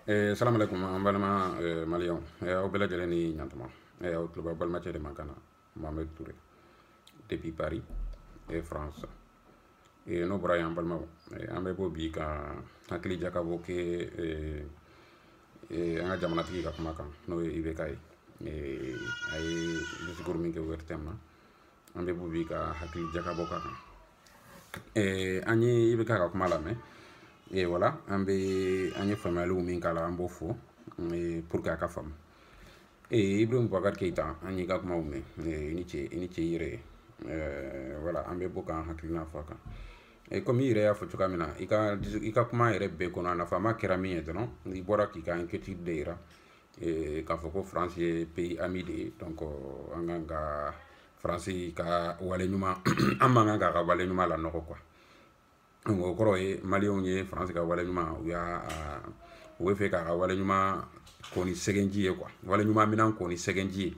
Salam alaikum, an balima maliɲɛw aw bɛɛ lajɛlen ni ɲantuma aw tulo bɛ balimacɛ de man kana Mohamed Touré depuis Paris France n'o bɔra yen an balimaw an bɛ bɔ bi ka hakili jakabɔ kɛ an ka jamanatigi ka kuma kan n'o ye IBK ye a ye discours min kɛ ORTM na an bɛ bɔ bi ka hakili jakabɔ ka kan an ye IBK ka kuma lamɛn voilà an ye faamuyaliw min k'a la an b'o fɔ pour que a ka faamu Ibrahima Boubacar Keita an y'i ka kumaw mɛn i ni ce i yɛrɛ ye voilà an bɛ bɔ k'an hakilina fɔ a kan comme i yɛrɛ y'a fɔ cogoya min na i ka kuma yɛrɛ bɛɛ kɔnɔ a nafama kɛra min ye dɔrɔn i bɔra k'i ka inquiétude de yira k'a fɔ ko France ye pays ami de ye donc an kan ka France ka wale ɲuman an man kan k'a ka wale ɲuman lanɔgɔ quoi o kɔrɔ ye maliyɛnw ye France ka wale ɲuman u bɛ fɛ k'a ka wale ɲuman ko ni sɛgɛnji ye quoi wale ɲuman minan ko ni sɛgɛnji ye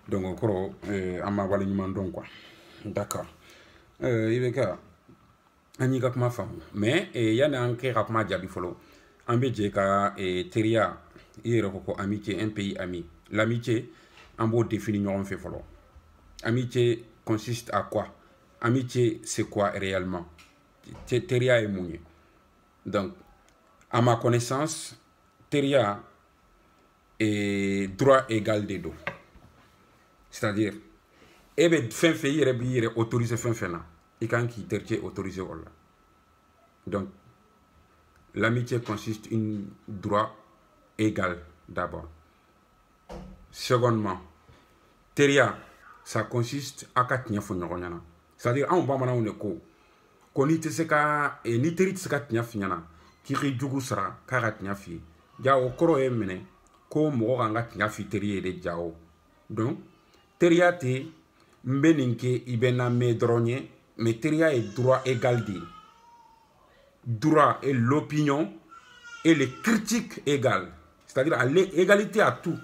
donc o kɔrɔ an ma wale ɲuman dɔn quoi d'accord i bɛ kɛ an y'i ka kuma faamu mais yanni an kɛ ka kuma jaabi fɔlɔ an bɛ jɛ ka teriya i yɛrɛ ko ko amitié un pays ami l'amitié an b'o définir ɲɔgɔn fɛ fɔlɔ amitié consiste à quoi amitié c'est quoi réellement Teria est mun ye donc à ma connaissance Teria est droit égal de dos c'est-à-dire e bɛ fɛn fɛn i yɛrɛ b'i yɛrɛ autoriser fɛn fɛn na i kan k'i tertier autoriser o la donc l'amitié consiste en droit égal d'abord secondement Teria ça consiste à ka tiɲɛ fɔ ɲɔgɔn ɲɛna c'est-à-dire anw bamananw de ko n'i tɛ se ka ni teri tɛ se ka tiɲɛ f'i ɲɛna k'i k'i jugu sara k'a ka tiɲɛ f'i ye ja o kɔrɔ ye minɛ ko mɔgɔ kan ka tiɲɛ f'i teri ye de ja o donc teriya tɛ n bɛ nin kɛ i bɛ na mɛn dɔrɔn ye mais teriya ye droit égal de ye droit et l'opinion et les critiques égales c'est-à-dire l'égalité à tout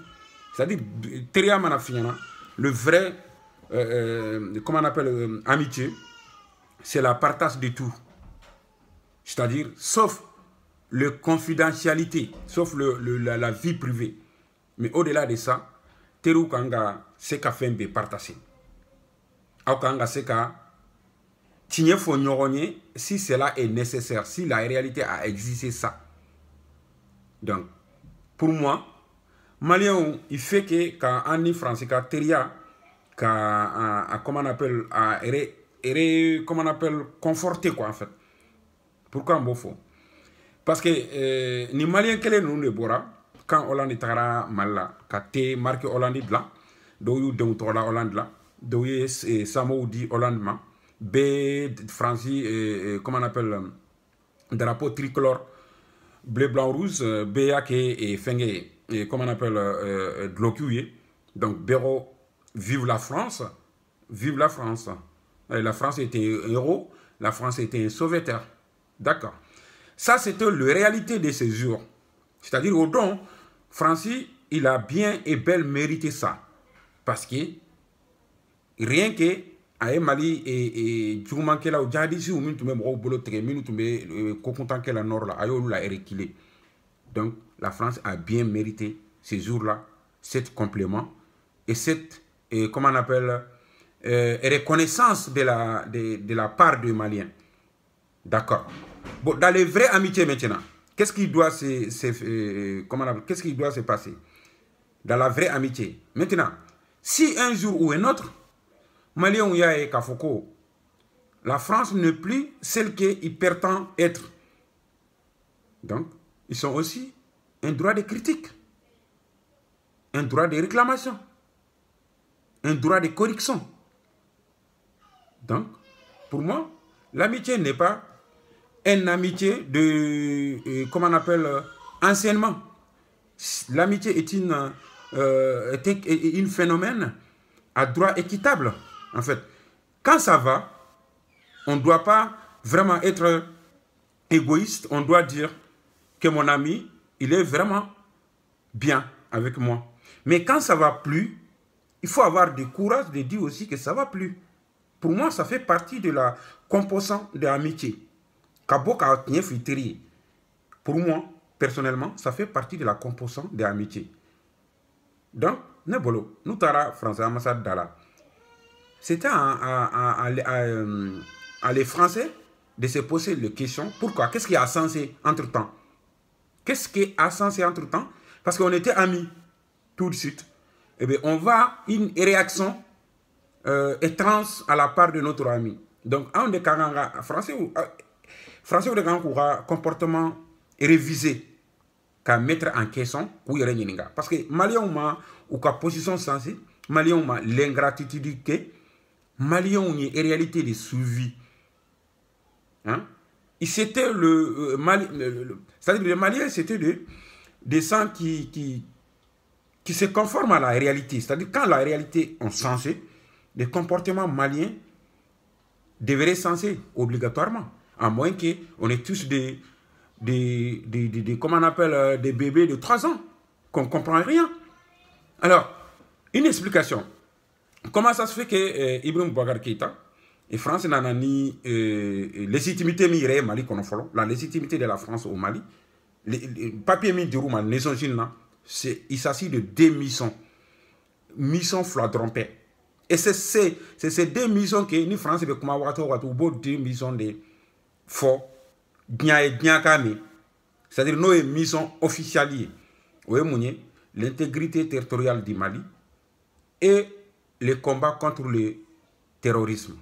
c'est-à-dire teriya mana f'i ɲɛna le vrai comment on appelle amitié c'est la partage de tout. C'est-à-dire, sauf la confidentialité, sauf la vie privée. Mais au-delà de ça, teru kanga se ka fɛn bɛɛ partager. Aw kanga se ka tiɲɛ fɔ ɲɔgɔn ye si cela est nécessaire, si la réalité a existé ça. Donc, pour moi, Malien, il fait que quand on est français, quand teriya, comment on appelle, comment on appelle, conforter quoi en fait. Pourquoi on faut? Parce que ni Malien kelen nous le bora quand Hollande tara malla quand te marqué Hollande blanc do yu de tola Hollande là do yu samo di Hollande ma be Franci comment on appelle drapeau tricolore bleu blanc rouge be yake et fenge comment on appelle glocuye donc béro vive la France, vive la France. La France était un héros, la France était un sauveteur. D'accord. Ça, c'était la réalité de ces jours. C'est-à-dire, au don, Francis, il a bien et bel mérité ça. Parce que, rien que, à Mali et Djouman Kela ou Djadisi ou Mintume Moro Tre, Mintume Kokontan Kela Nord, là, Ayolou l'a reculé. Donc, la France a bien mérité ces jours-là, cet complément et cette, comment on appelle, reconnaissance de la part du Malien. D'accord. Bon, dans les vraies amitiés maintenant, qu'est-ce qui doit qu'est-ce qui doit se passer? Dans la vraie amitié. Maintenant, si un jour ou un autre, Malien ou Yae Kafoko, la France n'est plus celle qu'il prétend être. Donc, ils ont aussi un droit de critique, un droit de réclamation, un droit de correction. Donc, pour moi, l'amitié n'est pas une amitié de, comment on appelle, enseignement. L'amitié est un phénomène à droit équitable, en fait. Quand ça va, on ne doit pas vraiment être égoïste. On doit dire que mon ami, il est vraiment bien avec moi. Mais quand ça ne va plus, il faut avoir du courage de dire aussi que ça ne va plus. Pour moi, ça fait partie de la composante de l'amitié. Pour moi, personnellement, ça fait partie de la composante de l'amitié. Donc, Nebolo, nous tara français ambassade d'Ala. C'était à les Français de se poser la question, pourquoi? Qu'est-ce qui a censé entre-temps? Qu'est-ce qui a censé entre-temps? Parce qu'on était amis tout de suite. Eh bien, on voit une réaction étrange à la part de notre ami. Donc, on est français ou comportement révisé qu'à mettre en question ou parce que Malien ou ka position sensée, Malien l'ingratitude que Malien ou une réalité de suivi. Hein? C'était le c'est-à-dire le Malien, c'était des gens qui se conforment à la réalité. C'est-à-dire quand la réalité est changé, les comportements maliens devraient changer obligatoirement. À moins qu'on ait tous comment on appelle, des bébés de 3 ans, qu'on ne comprend rien. Alors, une explication. Comment ça se fait que Ibrahim Boubacar Keïta et France n'a ni légitimité mi Mali qu'on follow, la légitimité de la France au Mali, les papiers mi dirou ma naison là, il s'agit de 2 missions. Mission flagrante. Et c'est ces 2 missions que ni France veut comment avoir 2 missions de fort c'est-à-dire nos missions officielles. L'intégrité territoriale du Mali et le combat contre le terrorisme.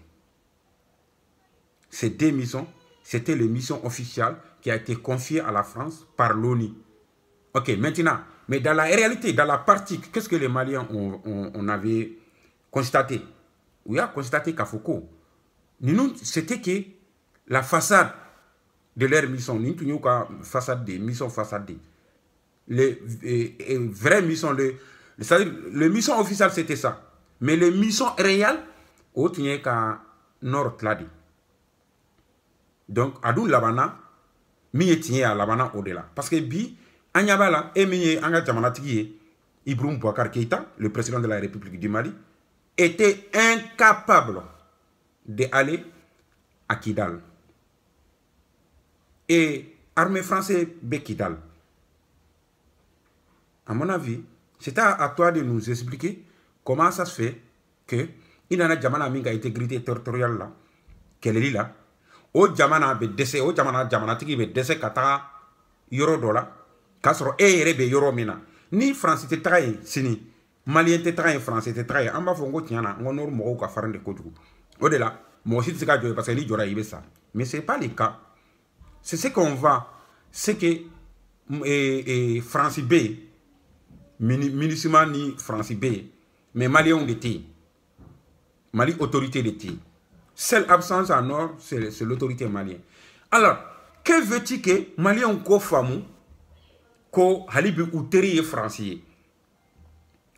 Ces 2 missions, c'était les missions officielles qui a été confiées à la France par l'ONU. Ok, maintenant, mais dans la réalité, dans la partie, qu'est-ce que les Maliens on avait constaté? Oui, a constaté qu'à Foucault, c'était que la façade de leur mission, nous façade des missions façade. Les vraies missions, c'est-à-dire les missions officielles c'était ça. Mais les missions réelles, autre n'est qu'à Nord Tladi. Donc, Adou Labana, mi tient à Labana au-delà. Parce que bi, Anyabala, et mi anga Jamanatigi, Ibrahim Boubacar Keïta, le président de la République du Mali, était incapable d'aller à Kidal. Et l'armée française Bekidal. À mon avis, c'est à toi de nous expliquer comment ça se fait que il y a jamana minga intégrité territoriale là, qu'elle est là. Au jamana be décès, au jamana tigi be décès kata yoro dola, kasro rebe yoro mina. Ni France te trahi sini, Malien te trahi France te trahi. Amba fongo tiana, ngonor mo ka farande kojugu. Au-delà, moi aussi c'est ka joye parce que li jora ibe ça. Mais c'est pas le cas. C'est ce qu'on va, c'est que France B, municipal ni France B, mais Mali ont été, Mali autorité d'été. Seule absence en Nord, c'est l'autorité malienne. Alors, que veut-il que Mali ont ko famu, ko halibi outeri français,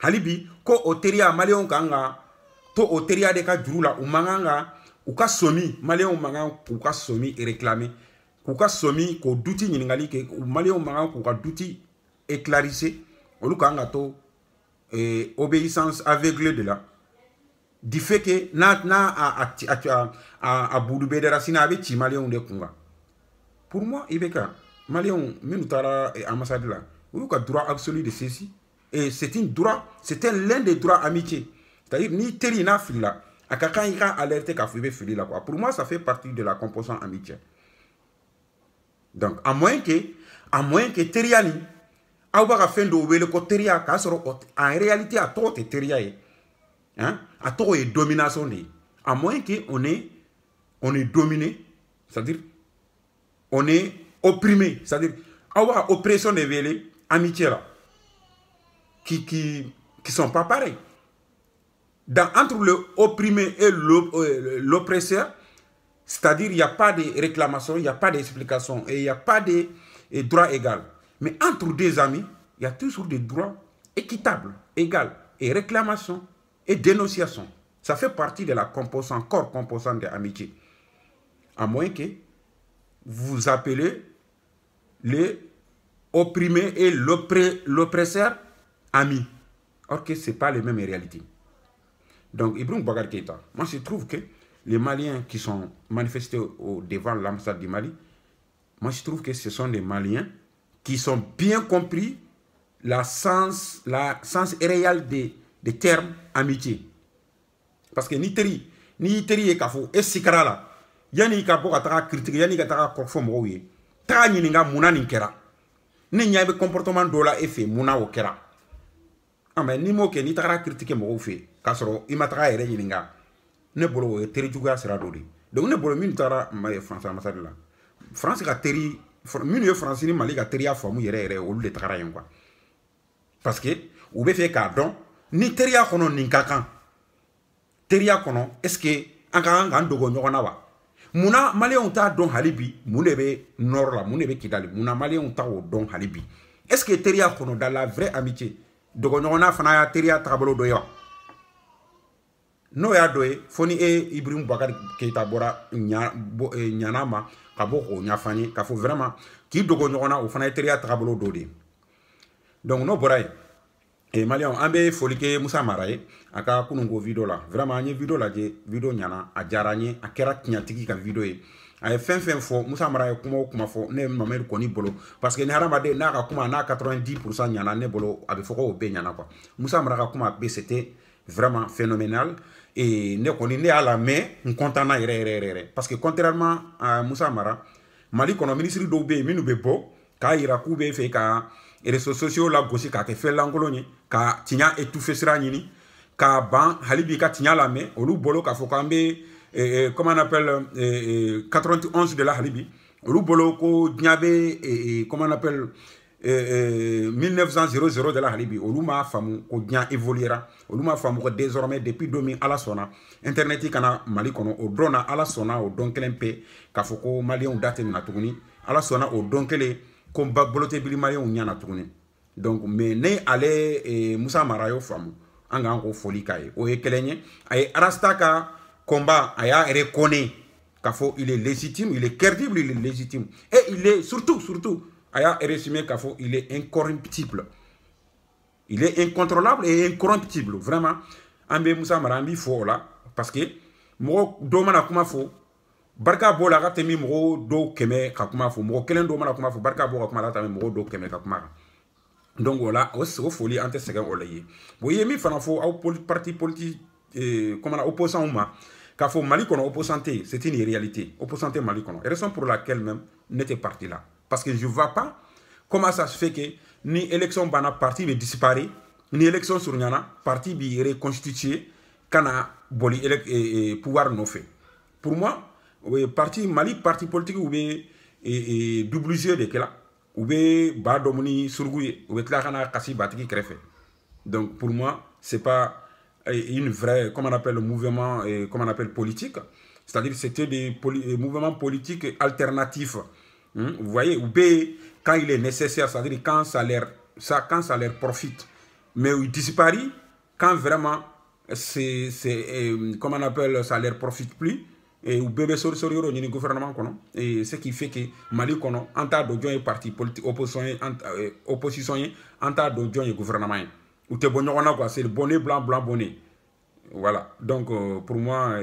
halibi ko outeri a Mali ont kanga, to outeri a de ka jurula ou manganga, ou ka somi, Mali ont manganga ou ka somi et réclamer. Kouka somi ko douti ningali ke Mali o manga kouka douti éclaircissé olu kanga to obéissance aveugle de là du fait que a boudou de racine avec ti Mali on de kunga. Pour moi ibeka Mali on minutara et ambassade là ou ka droit absolu de ceci et c'est l'un des droits amitié, c'est-à-dire ni terina fila akaka ira alerter ka fibe fili là quoi. Pour moi ça fait partie de la composante amitié. Donc, à moins que Teriani, Aouba fait de ko Teria, en réalité, à trop de Teria, hein, à trop de domination. À moins qu'on est dominé, c'est-à-dire, on est opprimé, c'est-à-dire, Aouba oppression des vélés, amitié là, qui sont pas pareils. Entre le opprimé et l'oppresseur, c'est-à-dire, il n'y a pas de réclamation, il n'y a pas d'explication et il n'y a pas de droit égal. Mais entre 2 amis, il y a toujours des droits équitables, égaux, et réclamation et dénonciation. Ça fait partie de la composante de l'amitié. À moins que vous appelez les opprimés et l'oppresseur amis. Or que ce n'est pas les mêmes réalités. Donc, Ibrahim Boubacar Keïta, moi je trouve que les Maliens qui sont manifestés devant l'ambassade du Mali, moi je trouve que ce sont des Maliens qui sont bien compris la sens réel des termes amitié. Parce que ni teri ye kafo e sikara la yani ka bo ka taga critique yani ka taga korfo mo ye taga nyininga muna ni kera ni nyaabe comportement do la effet muna o kera ama ni mo ke ni taga critique mo fe ka soro i mataga yere nyininga ne bolo teri juga sera do di donc ne bolo min tara France ambassade la France ka teri min ye France ni Mali ka teri a famu yere o lu de taga yen quoi parce que ou be fe ka don ni teri a kono ni kakan teria kono est-ce que an ka an dogo ɲɔgɔnna wa muna maliyɛnw t'a dɔn hali bi mun de bɛ nord la mun de bɛ kidali muna maliyɛnw t'a o dɔn hali bi est-ce que teria kono dans la vraie amitié dogo ɲɔgɔnna fana y'a teria tagabolo dɔ ye wa n'o y'a dɔ ye fo ni Ibrahim Boubacar Keita bɔra ɲana ma ka bɔ k'o ɲɛfɔ an ye k'a fɔ vraiment k'i dogo ɲɔgɔnna o fana ye teria tagabolo dɔ de ye donc n'o bɔra yen et Maliens an bɛ foli kɛ Musa Mara ye a ka kununko video la vraiment an ye video lajɛ video ɲana a diyara an ye a kɛra tiɲɛtigi ka video ye a ye fɛn fɛn fɔ Musa Mara ye kuma o kuma fɔ ne Mamadu Kɔni bolo parce que ni hadamaden n'a ka kuma n'a 90% ɲana ne bolo a bɛ fɔ k'o bɛɛ ɲana quoi Musa Mara ka kuma bɛɛ c'était vraiment phénoménal et ne kɔni ne y'a lamɛn n content na yɛrɛ parce que contrairement à Musa Mara Mali kɔnɔ ministre dɔw bɛ yen minnu bɛ bɔ k'a yira k'u bɛ fɛ ka réseaux sociaux la gosi k'a kɛ fɛn lankolon ye ka tiɲɛ étouffer sira ɲini ka ban hali bi ka tiɲɛ lamɛn olu bolo k'a fɔ k'an bɛ comment on appelle 91 de la hali bi olu bolo ko diɲɛ bɛ comment on appelle 1900 de la hali bi olu m'a faamu ko diɲɛ évoluera olu m'a faamu ko désormais depuis 2000 ala sɔnna internet kana Mali kɔnɔ o dɔn na ala sɔnna o dɔn kelen pe k'a fɔ ko maliyɛnw da tɛ minɛ tuguni ala sɔnna o dɔn kelen ko bolo tɛ bili maliyɛnw ɲɛna tuguni donc mais ne ale Musa Mara y'o faamu an k'an ko foli k'a ye o ye kelen ye a ye Arasta ka combat a y'a reconnaître k'a fɔ il est légitime il est crédible il est légitime et il est surtout a y'a résumé k'a fɔ il est incorruptible il est incontrôlable et incorruptible vraiment an bɛ Musa Mara an b'i fo o la parce que mɔgɔ dɔw mana kuma fɔ barika b'o la a ka tɛmɛ mɔgɔ dɔw kɛmɛ ka kuma fɔ mɔgɔ kelen dɔw mana kuma fɔ barika b'o ka kuma la ka tɛmɛ mɔgɔ dɔw kɛmɛ ka kuma kan donc o la o foli an tɛ sɛgɛn o la ye bon i ye min fana fɔ aw parti politique comment opposant ma k'a fɔ Mali kɔnɔ opposant tɛ c'est une réalité opposant tɛ Mali kɔnɔ raison pour laquelle même ne tɛ parti la parce que je vois pas comment ça se fait que ni élection banna parti bɛ disparaître ni élection surunyana parti bɛ reconstituer kana boli pouvoir nɔfɛ pour moi parti Mali parti politique ou bien double jeu de kela ou bien ba domuni surgu ou bien tla kana kasi batiki kɛrɛfɛ donc pour moi c'est pas une vraie comment on appelle le mouvement comment on appelle politique c'est-à-dire c'était des mouvements politiques alternatifs vous voyez ou bien quand il est nécessaire c'est-à-dire quand ça leur profite mais il disparaît quand vraiment c'est comment on appelle ça leur profite plus et ou bébé sori yoro ni gouvernement kono et ce qui fait que Mali kono anta do joy parti politique opposition anta do joy gouvernement ou te bon ñona quoi c'est le bonnet blanc bonnet voilà donc pour moi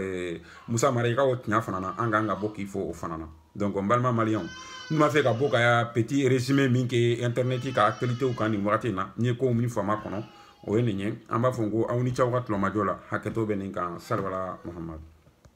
Musa Mara ka o tnya fanana anga bokki fo o fanana donc mbalma malien nous m'a fait ka boka ya petit résumé min ke internet ka actualité ou kan ni wakati na ni ko min fama kono o yenye amba fongo awni chawkat lo majola haketo benin kan salwala Muhammad